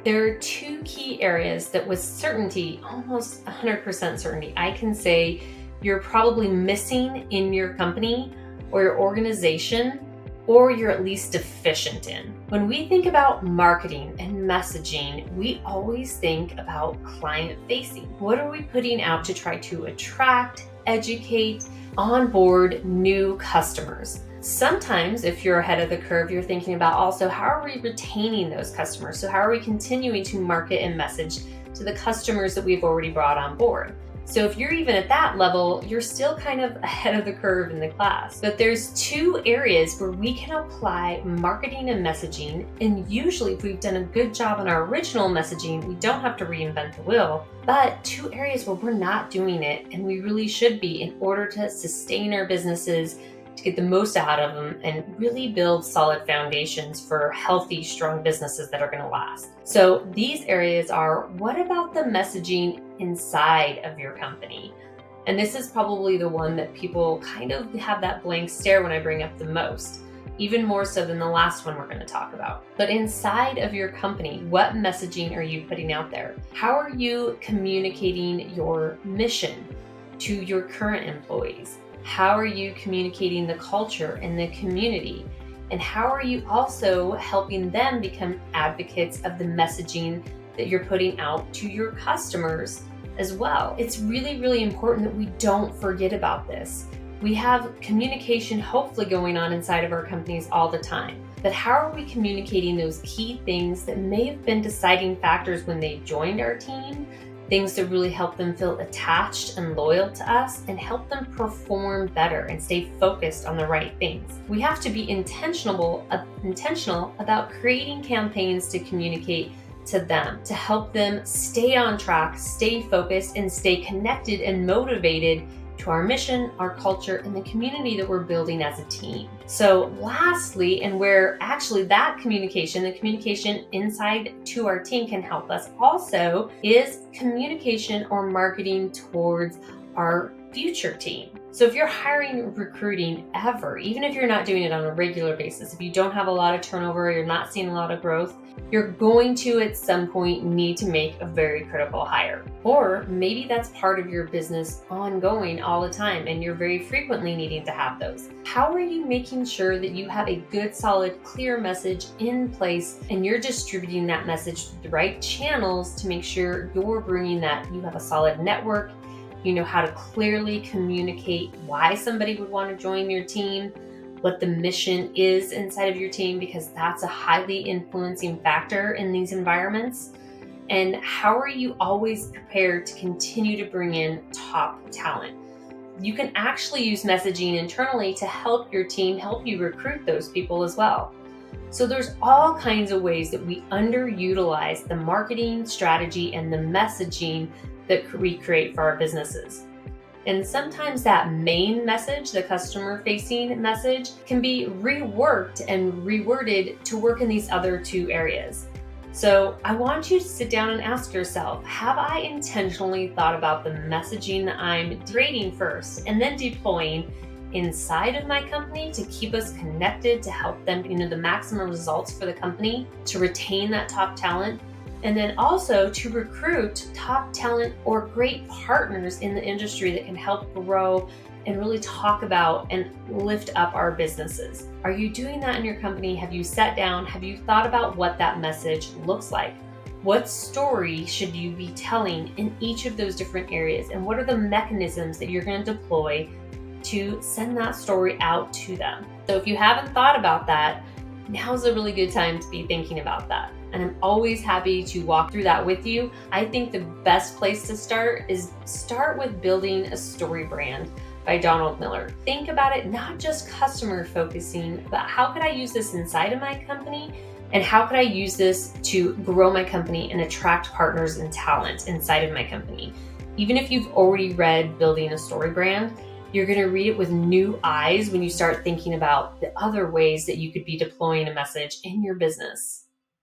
There are two key areas that with certainty, almost 100% certainty, I can say you're probably missing in your company or your organization, or you're at least deficient in. When we think about marketing and messaging, we always think about client facing. What are we putting out to try to attract, educate, onboard new customers? Sometimes, if you're ahead of the curve, you're thinking about also how are we retaining those customers? So how are we continuing to market and message to the customers that we've already brought on board? So if you're even at that level, you're still kind of ahead of the curve in the class. But there's two areas where we can apply marketing and messaging. And usually if we've done a good job on our original messaging, we don't have to reinvent the wheel. But two areas where we're not doing it, and we really should be in order to sustain our businesses, to get the most out of them and really build solid foundations for healthy, strong businesses that are going to last. So these areas are, what about the messaging inside of your company? And this is probably the one that people kind of have that blank stare when I bring up the most, even more so than the last one we're going to talk about. But inside of your company, what messaging are you putting out there? How are you communicating your mission to your current employees? How are you communicating the culture and the community? And how are you also helping them become advocates of the messaging that you're putting out to your customers as well? It's really, really important that we don't forget about this. We have communication hopefully going on inside of our companies all the time. But how are we communicating those key things that may have been deciding factors when they joined our team? Things that really help them feel attached and loyal to us and help them perform better and stay focused on the right things. We have to be intentional about creating campaigns to communicate to them, to help them stay on track, stay focused, and stay connected and motivated to our mission, our culture, and the community that we're building as a team. So lastly, and where actually that communication, the communication inside to our team can help us also, is communication or marketing towards our future team. So if you're hiring, recruiting ever, even if you're not doing it on a regular basis, if you don't have a lot of turnover, you're not seeing a lot of growth, you're going to at some point need to make a very critical hire. Or maybe that's part of your business ongoing all the time and you're very frequently needing to have those. How are you making sure that you have a good, solid, clear message in place and you're distributing that message through the right channels to make sure you're bringing that, you have a solid network, you know how to clearly communicate why somebody would want to join your team, what the mission is inside of your team, because that's a highly influencing factor in these environments. And how are you always prepared to continue to bring in top talent? You can actually use messaging internally to help your team, help you recruit those people as well. So there's all kinds of ways that we underutilize the marketing strategy and the messaging that we create for our businesses. And sometimes that main message, the customer-facing message, can be reworked and reworded to work in these other two areas. So I want you to sit down and ask yourself, have I intentionally thought about the messaging that I'm creating first and then deploying inside of my company to keep us connected, to help them, the maximum results for the company, to retain that top talent? And then also to recruit top talent or great partners in the industry that can help grow and really talk about and lift up our businesses. Are you doing that in your company? Have you sat down? Have you thought about what that message looks like? What story should you be telling in each of those different areas? And what are the mechanisms that you're going to deploy to send that story out to them? So if you haven't thought about that, now's a really good time to be thinking about that. And I'm always happy to walk through that with you. I think the best place to start is start with building a story brand by Donald Miller. Think about it, not just customer focusing, but how could I use this inside of my company? And how could I use this to grow my company and attract partners and talent inside of my company? Even if you've already read Building a Story Brand, you're going to read it with new eyes when you start thinking about the other ways that you could be deploying a message in your business.